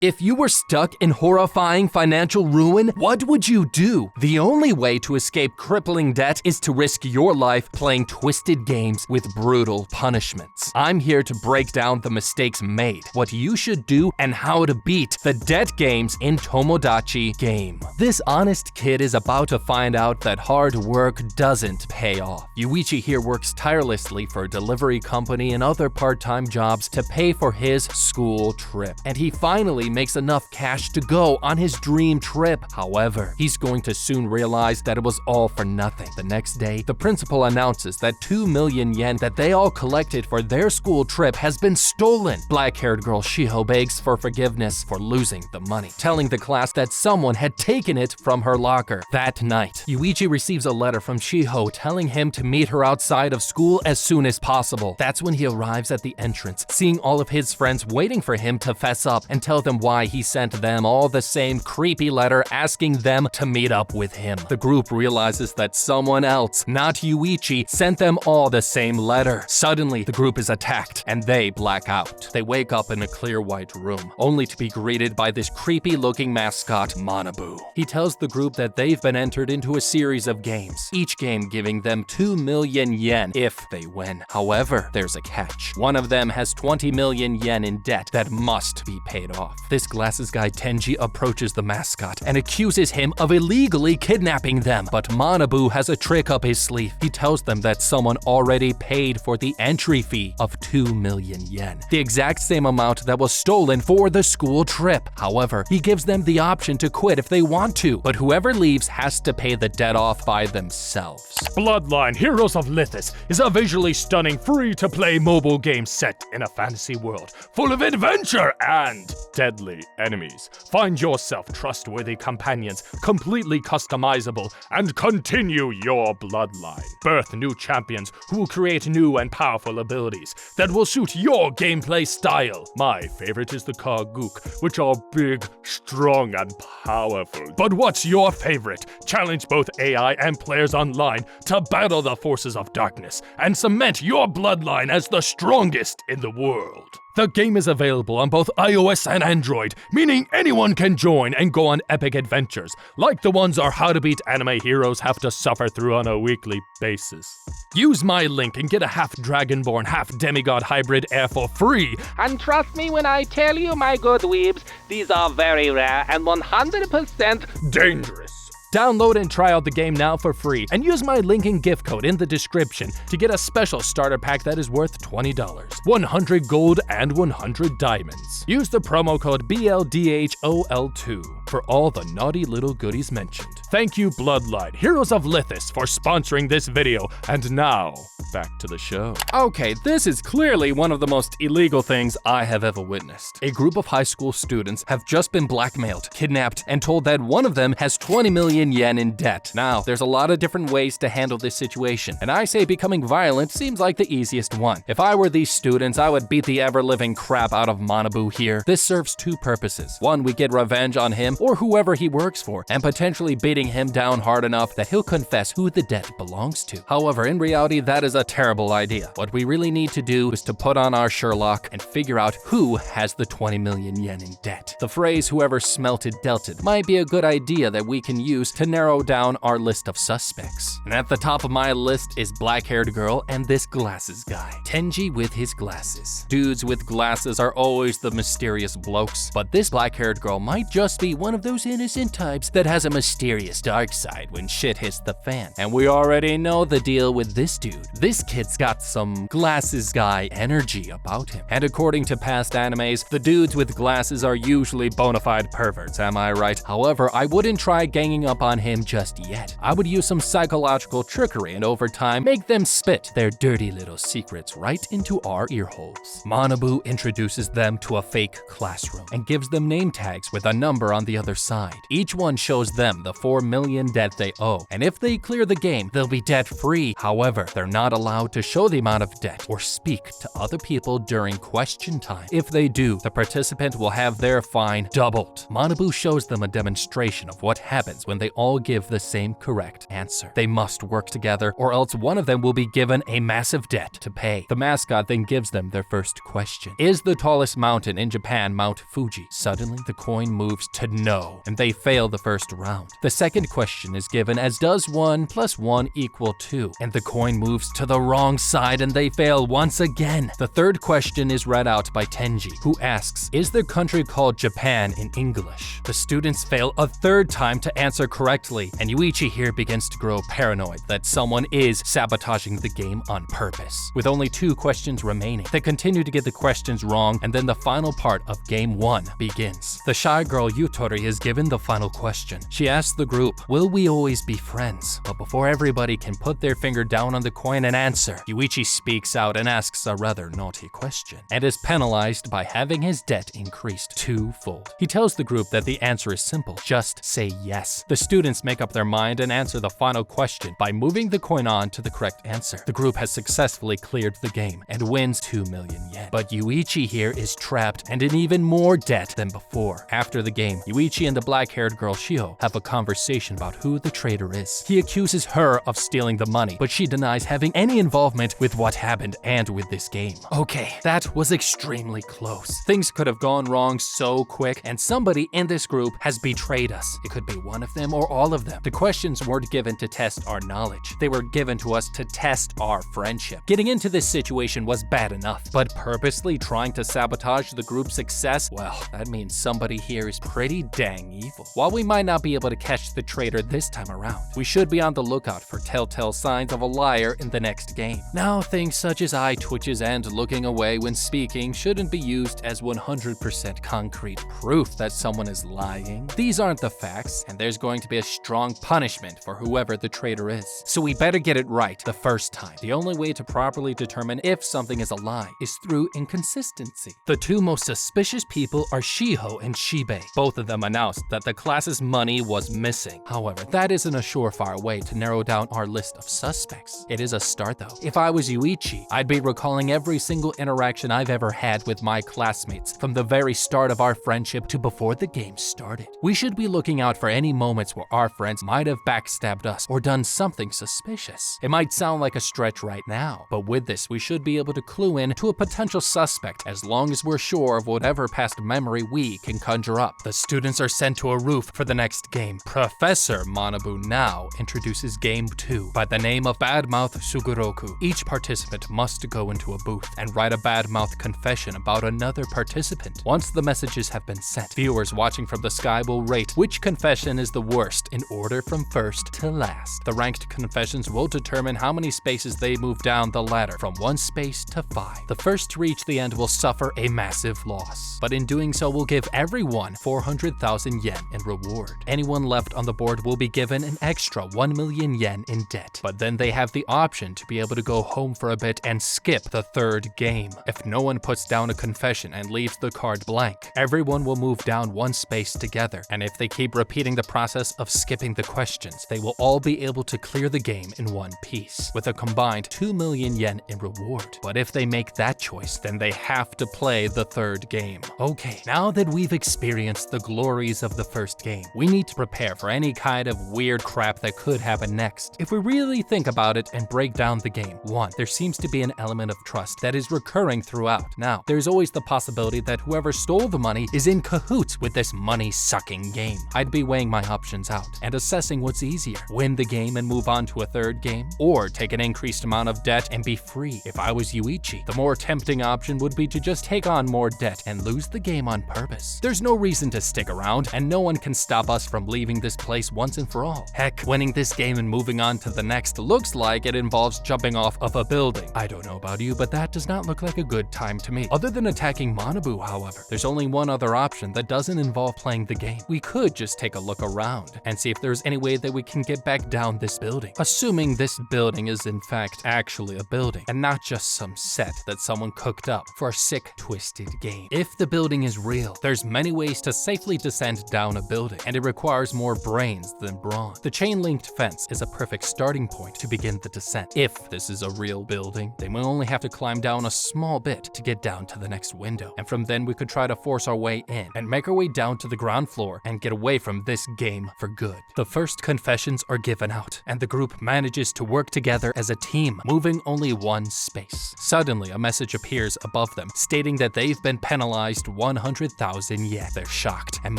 If you were stuck in horrifying financial ruin, what would you do? The only way to escape crippling debt is to risk your life playing twisted games with brutal punishments. I'm here to break down the mistakes made, what you should do, and how to beat the debt games in Tomodachi Game. This honest kid is about to find out that hard work doesn't pay off. Yuichi here works tirelessly for a delivery company and other part-time jobs to pay for his school trip, and he finally makes enough cash to go on his dream trip. However, he's going to soon realize that it was all for nothing. The next day, the principal announces that 2 million yen that they all collected for their school trip has been stolen. Black-haired girl Shiho begs for forgiveness for losing the money, telling the class that someone had taken it from her locker. That night, Yuichi receives a letter from Shiho telling him to meet her outside of school as soon as possible. That's when he arrives at the entrance, seeing all of his friends waiting for him to fess up and tell them why he sent them all the same creepy letter asking them to meet up with him. The group realizes that someone else, not Yuichi, sent them all the same letter. Suddenly, the group is attacked and they black out. They wake up in a clear white room, only to be greeted by this creepy-looking mascot, Manabu. He tells the group that they've been entered into a series of games, each game giving them 2 million yen if they win. However, there's a catch. One of them has 20 million yen in debt that must be paid off. This glasses guy Tenji approaches the mascot and accuses him of illegally kidnapping them, but Manabu has a trick up his sleeve. He tells them that someone already paid for the entry fee of 2 million yen, the exact same amount that was stolen for the school trip. However, he gives them the option to quit if they want to, but whoever leaves has to pay the debt off by themselves. Bloodline, Heroes of Lithis is a visually stunning free-to-play mobile game set in a fantasy world, full of adventure and deadly enemies. Find yourself trustworthy companions, completely customizable, and continue your bloodline. Birth new champions who will create new and powerful abilities that will suit your gameplay style. My favorite is the Kaguk, which are big, strong, and powerful. But what's your favorite? Challenge both AI and players online to battle the forces of darkness and cement your bloodline as the strongest in the world. The game is available on both iOS and Android, meaning anyone can join and go on epic adventures, like the ones our How to Beat Anime heroes have to suffer through on a weekly basis. Use my link and get a half-dragonborn, half-demigod hybrid heir for free. And trust me when I tell you, my good weebs, these are very rare and 100% Dangerous. Download and try out the game now for free, and use my link and gift code in the description to get a special starter pack that is worth $20, 100 gold, and 100 diamonds. Use the promo code BLDHOL2 for all the naughty little goodies mentioned. Thank you, Bloodline, Heroes of Lithis, for sponsoring this video, and now, back to the show. Okay, this is clearly one of the most illegal things I have ever witnessed. A group of high school students have just been blackmailed, kidnapped, and told that one of them has 20 million yen in debt. Now, there's a lot of different ways to handle this situation, and I say becoming violent seems like the easiest one. If I were these students, I would beat the ever-living crap out of Manabu here. This serves two purposes. One, we get revenge on him or whoever he works for, and potentially beating him down hard enough that he'll confess who the debt belongs to. However, in reality, that is a terrible idea. What we really need to do is to put on our Sherlock and figure out who has the 20 million yen in debt. The phrase "whoever smelt it dealt it" might be a good idea that we can use to narrow down our list of suspects. And at the top of my list is black-haired girl and this glasses guy, Tenji with his glasses. Dudes with glasses are always the mysterious blokes, but this black-haired girl might just be one of those innocent types that has a mysterious dark side when shit hits the fan. And we already know the deal with this dude. This kid's got some glasses guy energy about him. And according to past animes, the dudes with glasses are usually bona fide perverts, am I right? However, I wouldn't try ganging up on him just yet. I would use some psychological trickery and over time make them spit their dirty little secrets right into our ear holes. Manabu introduces them to a fake classroom and gives them name tags with a number on the other side. Each one shows them the 4 4 million debt they owe, and if they clear the game, they'll be debt-free. However, they're not allowed to show the amount of debt or speak to other people during question time. If they do, the participant will have their fine doubled. Manabu shows them a demonstration of what happens when they all give the same correct answer. They must work together, or else one of them will be given a massive debt to pay. The mascot then gives them their first question. Is the tallest mountain in Japan Mount Fuji? Suddenly, the coin moves to no, and they fail the first round. The second question is given as does 1 + 1 = 2, and the coin moves to the wrong side and they fail once again. The third question is read out by Tenji, who asks, is the country called Japan in English? The students fail a third time to answer correctly, and Yuichi here begins to grow paranoid that someone is sabotaging the game on purpose. With only 2 questions remaining, they continue to get the questions wrong, and then the final part of Game 1 begins. The shy girl Yutori is given the final question. She asks the group, will we always be friends? But before everybody can put their finger down on the coin and answer, Yuichi speaks out and asks a rather naughty question, and is penalized by having his debt increased 2-fold. He tells the group that the answer is simple, just say yes. The students make up their mind and answer the final question by moving the coin on to the correct answer. The group has successfully cleared the game and wins 2 million yen. But Yuichi here is trapped and in even more debt than before. After the game, Yuichi and the black-haired girl Shio have a conversation about who the traitor is. He accuses her of stealing the money, but she denies having any involvement with what happened and with this game. Okay, that was extremely close. Things could have gone wrong so quick, and somebody in this group has betrayed us. It could be one of them or all of them. The questions weren't given to test our knowledge. They were given to us to test our friendship. Getting into this situation was bad enough, but purposely trying to sabotage the group's success, well, that means somebody here is pretty dang evil. While we might not be able to catch the traitor this time around, we should be on the lookout for telltale signs of a liar in the next game. Now, things such as eye twitches and looking away when speaking shouldn't be used as 100% concrete proof that someone is lying. These aren't the facts, and there's going to be a strong punishment for whoever the traitor is. So we better get it right the first time. The only way to properly determine if something is a lie is through inconsistency. The 2 most suspicious people are Shiho and Shibe. Both of them announced that the class's money was missing. However, that isn't a surefire way to narrow down our list of suspects. It is a start though. If I was Yuichi, I'd be recalling every single interaction I've ever had with my classmates from the very start of our friendship to before the game started. We should be looking out for any moments where our friends might have backstabbed us or done something suspicious. It might sound like a stretch right now, but with this we should be able to clue in to a potential suspect as long as we're sure of whatever past memory we can conjure up. The students are sent to a roof for the next game. Professor Manabu now introduces Game 2 by the name of Mouth Suguroku. Each participant must go into a booth and write a badmouth confession about another participant. Once the messages have been sent, viewers watching from the sky will rate which confession is the worst in order from first to last. The ranked confessions will determine how many spaces they move down the ladder from 1 space to 5. The first to reach the end will suffer a massive loss, but in doing so will give everyone 400,000 yen in reward. Anyone left on the board will be given an extra 1 million yen in debt, but then they have the option to be able to go home for a bit and skip the 3rd game. If no one puts down a confession and leaves the card blank, everyone will move down 1 space together, and if they keep repeating the process of skipping the questions, they will all be able to clear the game in one piece, with a combined 2 million yen in reward. But if they make that choice, then they have to play the 3rd game. Okay, now that we've experienced the glories of the first game, we need to prepare for any kind of weird crap that could happen next. If we really think about it and break down the game, 1, there seems to be an element of trust that is recurring throughout. Now, there's always the possibility that whoever stole the money is in cahoots with this money-sucking game. I'd be weighing my options out and assessing what's easier: win the game and move on to a 3rd game, or take an increased amount of debt and be free. If I was Yuichi, the more tempting option would be to just take on more debt and lose the game on purpose. There's no reason to stick around, and no one can stop us from leaving this place once and for all. Heck, winning this game and moving on to the next looks like it involves jumping off of a building. I don't know about you, but that does not look like a good time to me. Other than attacking Manabu, however, there's only one other option that doesn't involve playing the game. We could just take a look around and see if there's any way that we can get back down this building. Assuming this building is in fact actually a building, and not just some set that someone cooked up for a sick, twisted game. If the building is real, there's many ways to safely descend down a building, and it requires more brains than brawn. The chain-linked fence is a perfect starting point to begin the descent. If this is a real building, they will only have to climb down a small bit to get down to the next window, and from then we could try to force our way in and make our way down to the ground floor and get away from this game for good. The first confessions are given out, and the group manages to work together as a team, moving only one space. Suddenly, a message appears above them, stating that they've been penalized 100,000 yen. They're shocked, and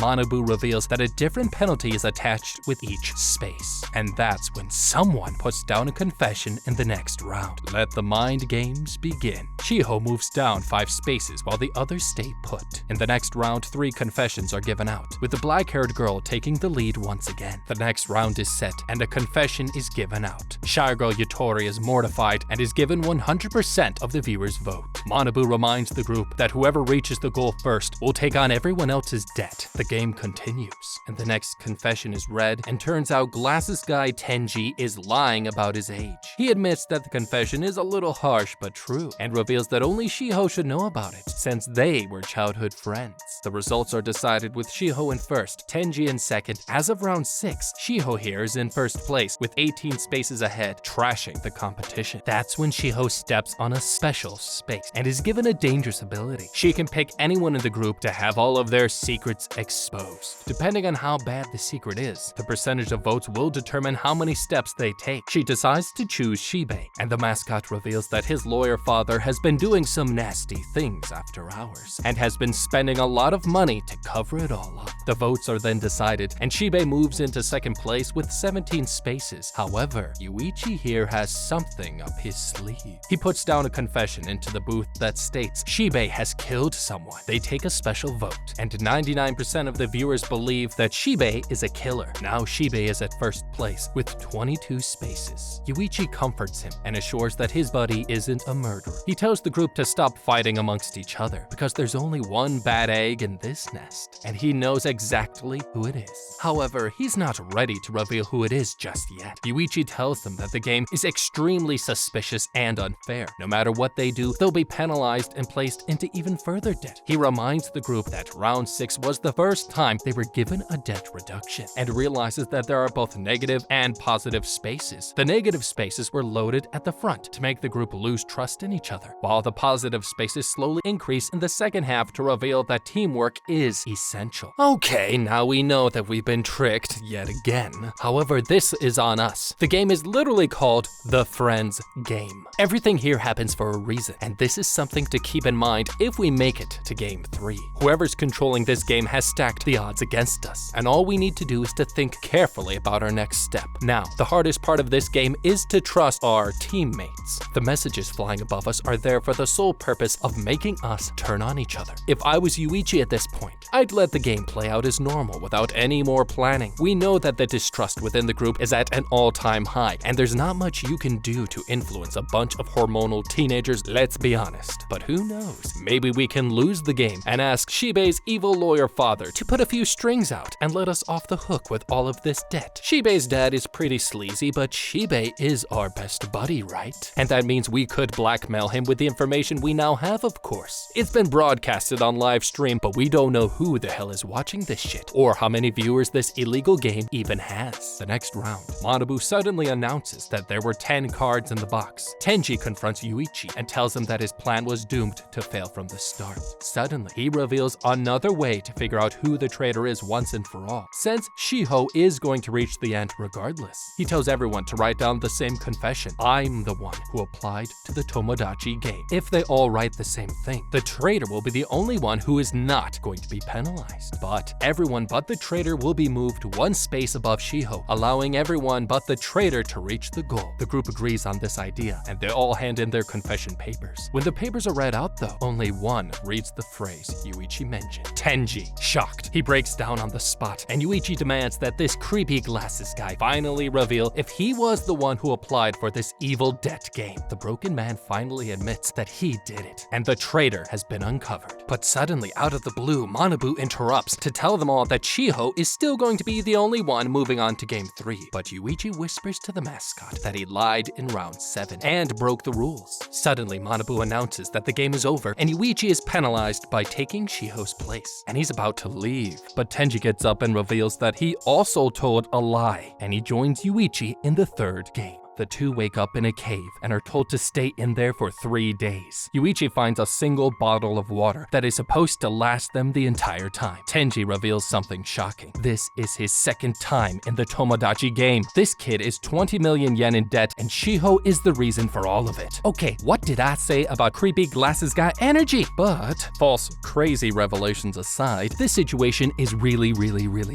Manabu reveals that a different penalty is attached with each space. And that's when someone puts down a confession in the next round. Let the mind games begin. Shiho moves down 5 spaces while the others stay put. In the next round, 3 confessions are given out, with the black-haired girl taking the lead once again. The next round is set, and a confession is given out. Shy girl Yutori is mortified and is given 100% of the viewer's vote. Manabu reminds the group that whoever reaches the goal first will take on everyone else's debt. The game continues, and the next confession is read, and turns out glasses guy Tenji is lying about his age. He admits that the confession is a little harsh but true, and reveals that only Shiho should know about it, since they were childhood friends. The results are decided with Shiho in first, Tenji in second. As of round 6, Shiho here is in first place with 18 spaces ahead, trashing the competition. That's when Shiho steps on a special space and is given a dangerous ability. She can pick anyone in the group to have all of their secrets exposed. Depending on how bad the secret is, the percentage of votes will determine how many steps they take. She decides to choose Shibei, and the mascot reveals that his lawyer father has been doing some nasty things after hours, and has been spending a lot of money to cover it all up. The votes are then decided, and Shibei moves into second place with 17 spaces. However, Yuichi here has something up his sleeve. He puts down a confession into the booth that states Shibei has killed someone. They take a special vote, and 99% of the viewers believe that Shibei is a killer. Now Shibei is at first place with 22 spaces. Yuichi comforts him and assures that his buddy isn't a murderer. He tells the group to stop fighting amongst each other because there's only one bad egg in this nest, and he knows exactly who it is. However, he's not ready to reveal who it is just yet. Yuichi tells them that the game is extremely suspicious and unfair. No matter what they do, they'll be penalized and placed into even further debt. He reminds the group that round 6 was the first time they were given a debt reduction, and realizes that there are both negative and positive spaces. The negative spaces were loaded at the front to make the group lose trust in each other, while the positive spaces slowly increase in the second half to reveal that teamwork is essential. Okay, now we know that we've been tricked yet again. However, this is on us. The game is literally called The Friends Game. Everything here happens for a reason, and this is something to keep in mind if we make it to Game 3. Whoever's controlling this game has stacked the odds against us, and all we need to do is to think carefully about our next step. Now, the hardest part of this game is to trust our teammates. The messages flying above us are there for the sole purpose of making us turn on each other. If I was Yuichi at this point, I'd let the game play out as normal without any more planning. We know that the distrust within the group is at an all-time high, and there's not much you can do to influence a bunch of hormonal teenagers, let's be honest. But who knows? Maybe we can lose the game and ask Shibei's evil lawyer father to put a few strings out and let us off the hook with all of this debt. Shibei's dad is pretty sleazy, but Shibei is our best buddy, right? And that means we could blackmail him with the information we now have, of course. It's been broadcasted on live stream, but we don't know who the hell is watching this shit, or how many viewers this illegal game even has. The next round, Manabu suddenly announces that there were 10 cards in the box. Tenji confronts Yuichi and tells him that his plan was doomed to fail from the start. Suddenly, he reveals another way to figure out who the traitor is once and for all, since Shiho is going to reach the end regardless. He tells everyone to write down the same confession. I'm the one who applied to the Tomodachi Game. If they all write the same thing, the traitor will be the only one who is not going to be penalized. But everyone but the traitor will be moved one space above Shiho, allowing everyone but the traitor to reach the goal. The group agrees on this idea, and they all hand in their confession papers. When the papers are read out though, only one reads the phrase Yuichi mentioned. Tenji, shocked, he breaks down on the spot, and Yuichi demands that this creepy glasses guy finally reveal if he was the one who applied for this evil debt game. The broken man finally admits that he did it, and the traitor has been uncovered. But suddenly, out of the blue, Manabu interrupts to tell them all that Chiho is still going to be the only one moving on to Game 3. But Yuichi whispers to the mascot that he lied in round 7 and broke the rules. Suddenly, Manabu announces that the game is over and Yuichi is penalized by taking Chiho's place. And he's about to leave. But Tenji gets up and reveals that he also told a lie, and he joins Yuichi in the 3rd game. The two wake up in a cave and are told to stay in there for 3 days. Yuichi finds a single bottle of water that is supposed to last them the entire time. Tenji reveals something shocking. This is his 2nd time in the Tomodachi game. This kid is 20 million yen in debt and Chiho is the reason for all of it. Okay, what did I say about creepy glasses guy energy? But false crazy revelations aside, this situation is really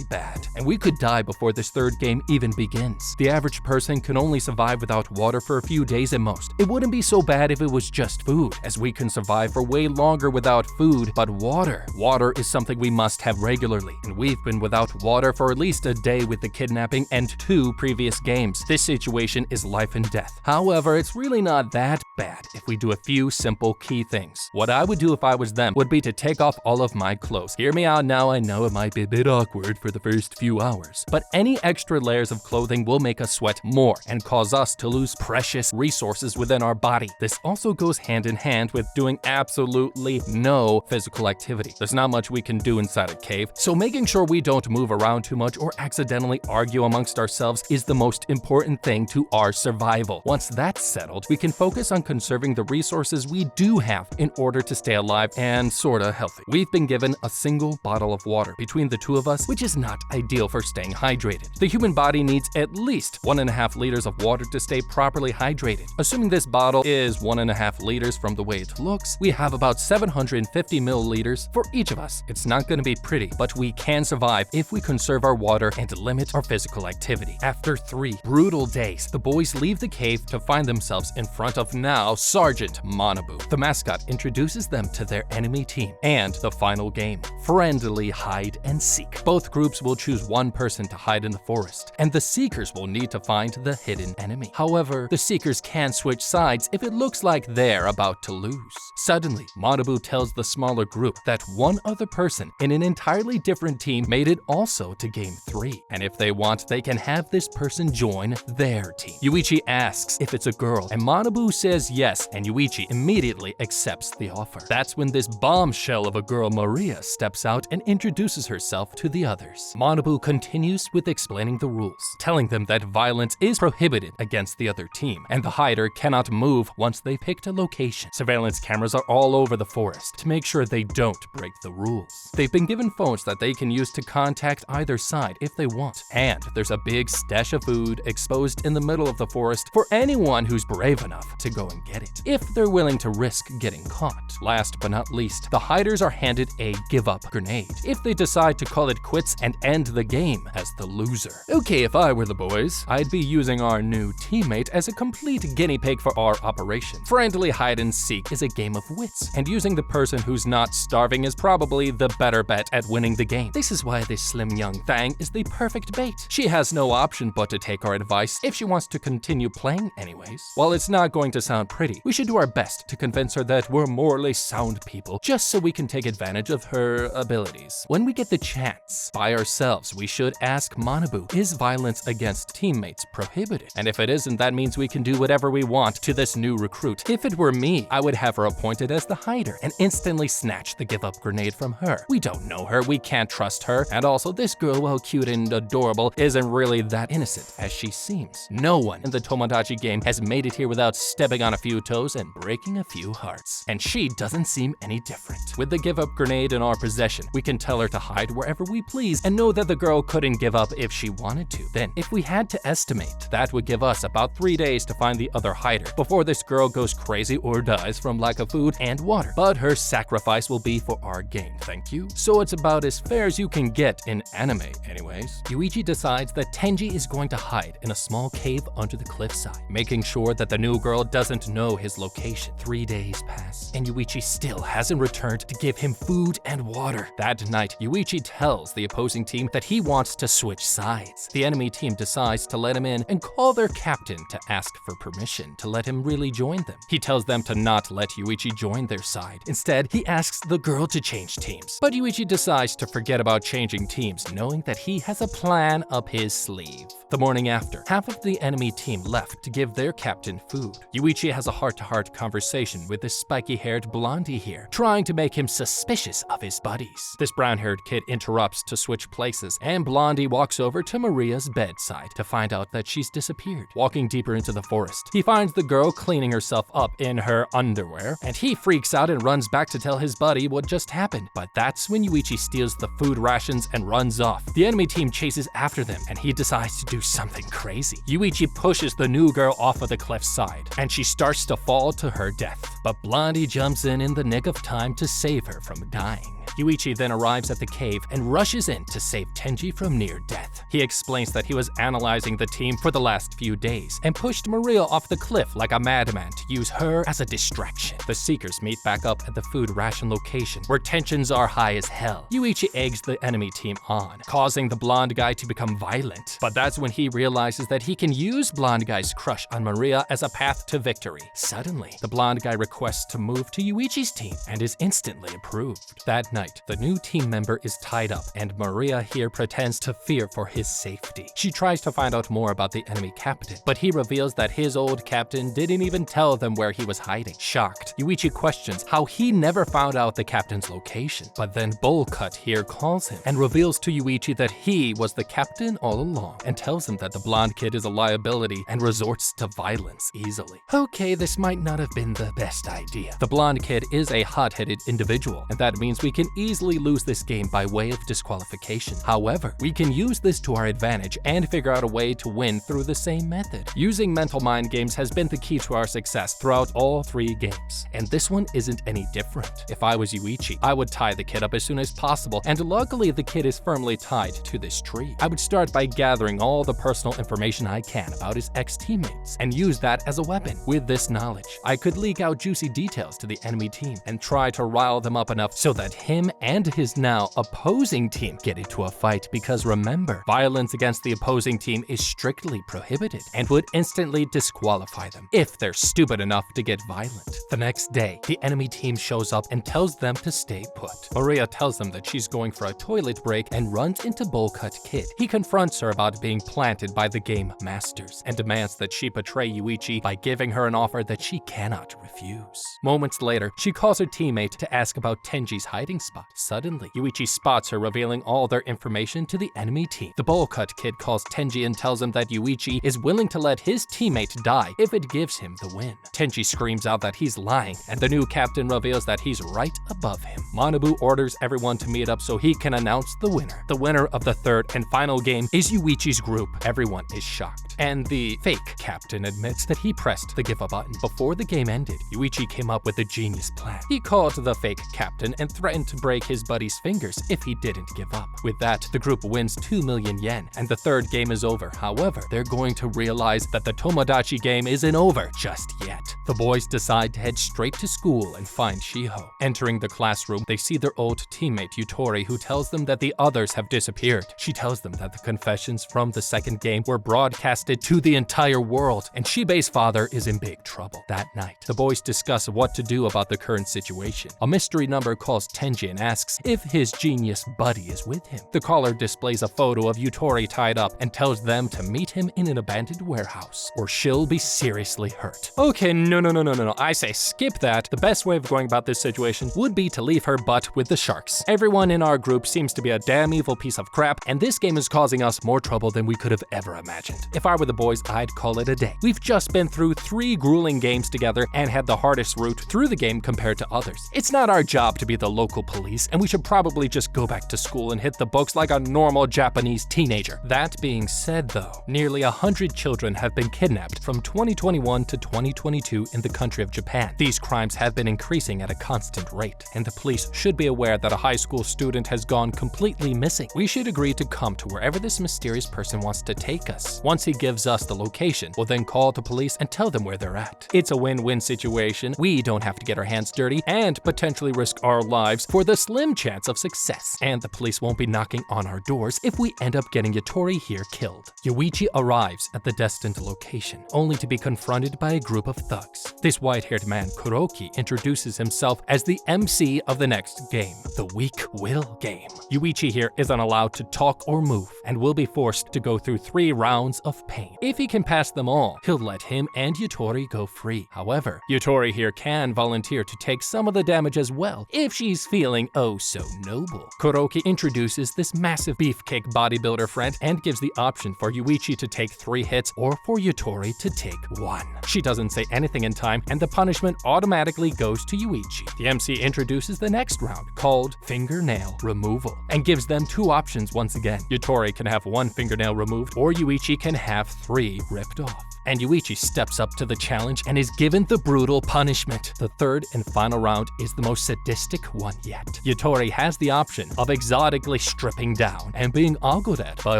bad. And we could die before this 3rd game even begins. The average person can only survive without water for a few days at most. It wouldn't be so bad if it was just food, as we can survive for way longer without food, but water is something we must have regularly, and we've been without water for at least a day with the kidnapping and 2 previous games. This situation is life and death. However, it's really not that bad if we do a few simple key things. What I would do if I was them would be to take off all of my clothes. Hear me out now, I know it might be a bit awkward for the first few hours, but any extra layers of clothing will make us sweat more and cause us to lose precious resources within our body. This also goes hand in hand with doing absolutely no physical activity. There's not much we can do inside a cave, so making sure we don't move around too much or accidentally argue amongst ourselves is the most important thing to our survival. Once that's settled, we can focus on conserving the resources we do have in order to stay alive and sorta healthy. We've been given a single bottle of water between the 2 of us, which is not ideal for staying hydrated. The human body needs at least 1.5 liters of water to stay properly hydrated. Assuming this bottle is 1.5 liters from the way it looks, we have about 750 milliliters for each of us. It's not going to be pretty, but we can survive if we conserve our water and limit our physical activity. After 3 brutal days, the boys leave the cave to find themselves in front of now Sergeant Manabu. The mascot introduces them to their enemy team and the final game, friendly hide and seek. Both groups will choose one person to hide in the forest, and the seekers will need to find the hidden enemy. However, the seekers can switch sides if it looks like they're about to lose. Suddenly, Manabu tells the smaller group that one other person in an entirely different team made it also to Game 3, and if they want, they can have this person join their team. Yuichi asks if it's a girl, and Manabu says yes, and Yuichi immediately accepts the offer. That's when this bombshell of a girl, Maria, steps out and introduces herself to the others. Manabu continues with explaining the rules, telling them that violence is prohibited against the other team, and the hider cannot move once they've picked a location. Surveillance cameras are all over the forest to make sure they don't break the rules. They've been given phones that they can use to contact either side if they want, and there's a big stash of food exposed in the middle of the forest for anyone who's brave enough to go and get it, if they're willing to risk getting caught. Last but not least, the hiders are handed a give-up grenade if they decide to call it quits and end the game as the loser. Okay, if I were the boys, I'd be using our new teammate as a complete guinea pig for our operation. Friendly hide and seek is a game of wits, and using the person who's not starving is probably the better bet at winning the game. This is why this slim young thang is the perfect bait. She has no option but to take our advice if she wants to continue playing anyways. While it's not going to sound pretty, we should do our best to convince her that we're morally sound people, just so we can take advantage of her abilities. When we get the chance, by ourselves, we should ask Manabu, is violence against teammates prohibited? And if it isn't, that means we can do whatever we want to this new recruit. If it were me, I would have her appointed as the hider and instantly snatch the give-up grenade from her. We don't know her, we can't trust her, and also this girl, while cute and adorable, isn't really that innocent as she seems. No one in the Tomodachi game has made it here without stepping on a few toes and breaking a few hearts, and she doesn't seem any different. With the give-up grenade in our possession, we can tell her to hide wherever we please and know that the girl couldn't give up if she wanted to. Then, if we had to estimate, that would give us about 3 days to find the other hider before this girl goes crazy or dies from lack of food and water. But her sacrifice will be for our gain, thank you. So it's about as fair as you can get in anime anyways. Yuichi decides that Tenji is going to hide in a small cave under the cliffside, making sure that the new girl doesn't know his location. 3 days pass, and Yuichi still hasn't returned to give him food and water. That night, Yuichi tells the opposing team that he wants to switch sides. The enemy team decides to let him in and call their captain to ask for permission to let him really join them. He tells them to not let Yuichi join their side. Instead, he asks the girl to change teams. But Yuichi decides to forget about changing teams, knowing that he has a plan up his sleeve. The morning after, half of the enemy team left to give their captain food. Yuichi has a heart-to-heart conversation with this spiky-haired blondie here, trying to make him suspicious of his buddies. This brown-haired kid interrupts to switch places, and Blondie walks over to Maria's bedside to find out that she's disappeared. Walking deeper into the forest, he finds the girl cleaning herself up in her underwear, and he freaks out and runs back to tell his buddy what just happened. But that's when Yuichi steals the food rations and runs off. The enemy team chases after them, and he decides to do something crazy. Yuichi pushes the new girl off of the cliffside, and she starts to fall to her death. But Blondie jumps in the nick of time to save her from dying. Yuichi then arrives at the cave and rushes in to save Tenji from near death. He explains that he was analyzing the team for the last few days and pushed Maria off the cliff like a madman to use her as a distraction. The Seekers meet back up at the food ration location, where tensions are high as hell. Yuichi eggs the enemy team on, causing the blonde guy to become violent. But that's when he realizes that he can use blonde guy's crush on Maria as a path to victory. Suddenly, the blonde guy requests to move to Yuichi's team and is instantly approved. That night, the new team member is tied up, and Maria here pretends to fear for his safety. She tries to find out more about the enemy captain, but he reveals that his old captain didn't even tell them where he was hiding. Shocked, Yuichi questions how he never found out the captain's location. But then Bullcut here calls him and reveals to Yuichi that he was the captain all along, and tells him that the blonde kid is a liability and resorts to violence easily. Okay, this might not have been the best idea. The blonde kid is a hot-headed individual, and that means we can easily lose this game by way of disqualification. However, we can use this to our advantage and figure out a way to win through the same method. Using mental mind games has been the key to our success throughout all 3 games, and this one isn't any different. If I was Yuichi, I would tie the kid up as soon as possible, and luckily the kid is firmly tied to this tree. I would start by gathering all the personal information I can about his ex-teammates and use that as a weapon. With this knowledge, I could leak out juicy details to the enemy team and try to rile them up enough so that him and his now opposing team get into a fight, because remember, violence against the opposing team is strictly prohibited and would instantly disqualify them if they're stupid enough to get violent. The next day, the enemy team shows up and tells them to stay put. Maria tells them that she's going for a toilet break and runs into Bullcut Kid. He confronts her about being planted by the game masters and demands that she betray Yuichi by giving her an offer that she cannot refuse. Moments later, she calls her teammate to ask about Tenji's hiding spot. Suddenly, Yuichi spots her, revealing all their information to the enemy team. The Bullcut Kid calls Tenji and tells him that Yuichi is willing to let his teammate die if it gives him the win. Tenji screams out that he's lying, and the new captain reveals that he's right above him. Manabu orders everyone to meet up so he can announce the winner. The winner of the 3rd and final game is Yuichi's group. Everyone is shocked, and the fake captain admits that he pressed the give up button before the game ended. Yuichi came up with a genius plan. He called the fake captain and threatened to break his buddy's fingers if he didn't give up. With that, the group wins 2 million yen, and the 3rd game is over. However, they're going to realize that the Tomodachi game isn't over just yet. The boys decide to head straight to school and find Shiho. Entering the classroom, they see their old teammate Yutori, who tells them that the others have disappeared. She tells them that the confessions from the 2nd game were broadcasted to the entire world, and Shibei's father is in big trouble. That night, the boys discuss what to do about the current situation. A mystery number calls Tenji and asks if his genius buddy is with him. The caller displays a photo of Yutori tied up and tells them to meet him in an abandoned warehouse, or she'll be seriously hurt. Okay, no. I say skip that. The best way of going about this situation would be to leave her butt with the sharks. Everyone in our group seems to be a damn evil piece of crap, and this game is causing us more trouble than we could have ever imagined. If I were the boys, I'd call it a day. We've just been through 3 grueling games together and had the hardest route through the game compared to others. It's not our job to be the local police, and we should probably just go back to school and hit the books like a normal Japanese teenager. That being said though, nearly 100 children have been kidnapped from 2021 to 2022 in the country of Japan. These crimes have been increasing at a constant rate, and the police should be aware that a high school student has gone completely missing. We should agree to come to wherever this mysterious person wants to take us. Once he gives us the location, we'll then call the police and tell them where they're at. It's a win-win situation. We don't have to get our hands dirty and potentially risk our lives for the with a slim chance of success, and the police won't be knocking on our doors if we end up getting Yatori here killed. Yuichi arrives at the destined location, only to be confronted by a group of thugs. This white-haired man, Kuroki, introduces himself as the MC of the next game, the Weak Will game. Yuichi here isn't allowed to talk or move, and will be forced to go through 3 rounds of pain. If he can pass them all, he'll let him and Yatori go free. However, Yatori here can volunteer to take some of the damage as well, if she's feeling oh so noble. Kuroki introduces this massive beefcake bodybuilder friend and gives the option for Yuichi to take 3 hits or for Yatori to take 1. She doesn't say anything in time, and the punishment automatically goes to Yuichi. The MC introduces the next round, called Fingernail Removal, and gives them 2 options once again. Yatori can have 1 fingernail removed, or Yuichi can have 3 ripped off. And Yuichi steps up to the challenge and is given the brutal punishment. The 3rd and final round is the most sadistic one yet. Yatori has the option of exotically stripping down and being ogled at by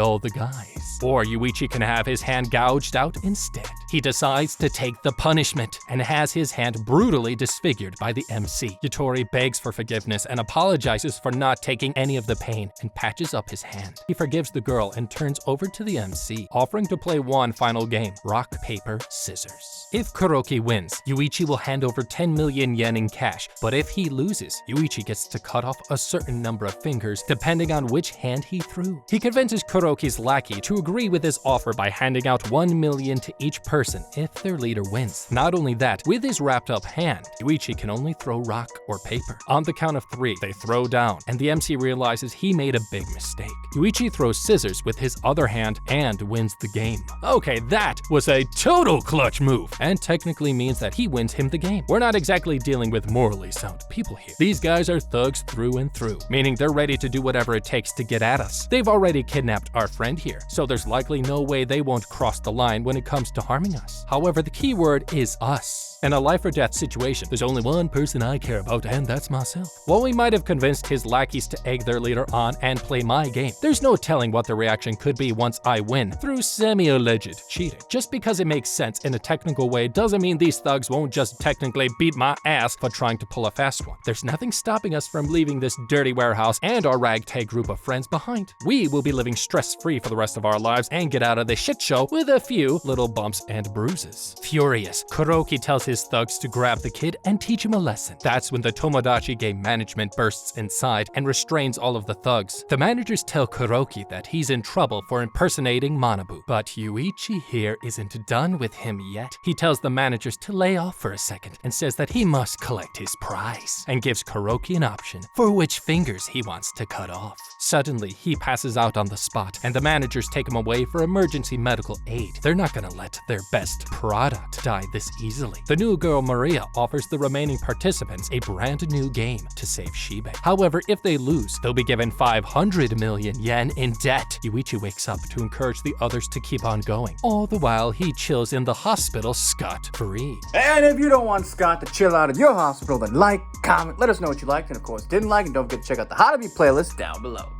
all the guys. Or Yuichi can have his hand gouged out instead. He decides to take the punishment and has his hand brutally disfigured by the MC. Yatori begs for forgiveness and apologizes for not taking any of the pain and patches up his hand. He forgives the girl and turns over to the MC, offering to play one final game, rock, paper, scissors. If Kuroki wins, Yuichi will hand over 10 million yen in cash, but if he loses, Yuichi gets to cut off a certain number of fingers depending on which hand he threw. He convinces Kuroki's lackey to agree with his offer by handing out 1 million to each person if their leader wins. Not only that, with his wrapped up hand, Yuichi can only throw rock or paper. On the count of 3, they throw down, and the MC realizes he made a big mistake. Yuichi throws scissors with his other hand and wins the game. Okay, that was a total clutch move, and technically means that he wins him the game. We're not exactly dealing with morally sound people here. These guys are thugs through and through, meaning they're ready to do whatever it takes to get at us. They've already kidnapped our friend here, so there's likely no way they won't cross the line when it comes to harming us. However, the key word is us. In a life or death situation, there's only one person I care about, and that's myself. While we might have convinced his lackeys to egg their leader on and play my game, there's no telling what the reaction could be once I win through semi-alleged cheating. Just because it makes sense in a technical way doesn't mean these thugs won't just technically beat my ass for trying to pull a fast one. There's nothing stopping us from leaving this dirty warehouse and our ragtag group of friends behind. We will be living stress-free for the rest of our lives and get out of this shit show with a few little bumps and bruises. Furious, Kuroki tells his thugs to grab the kid and teach him a lesson. That's when the Tomodachi Game management bursts inside and restrains all of the thugs. The managers tell Kuroki that he's in trouble for impersonating Manabu, but Yuichi here isn't done with him yet. He tells the managers to lay off for a second and says that he must collect his prize, and gives Kuroki an option for which fingers he wants to cut off. Suddenly, he passes out on the spot, and the managers take him away for emergency medical aid. They're not gonna let their best product die this easily. The new girl Maria offers the remaining participants a brand new game to save Shibe. However, if they lose, they'll be given 500 million yen in debt. Yuichi wakes up to encourage the others to keep on going. All the while, he chills in the hospital scot-free. And if you don't want Scott to chill out in your hospital, then like, comment, let us know what you liked, and of course didn't like, and don't forget to check out the How to Be playlist down below.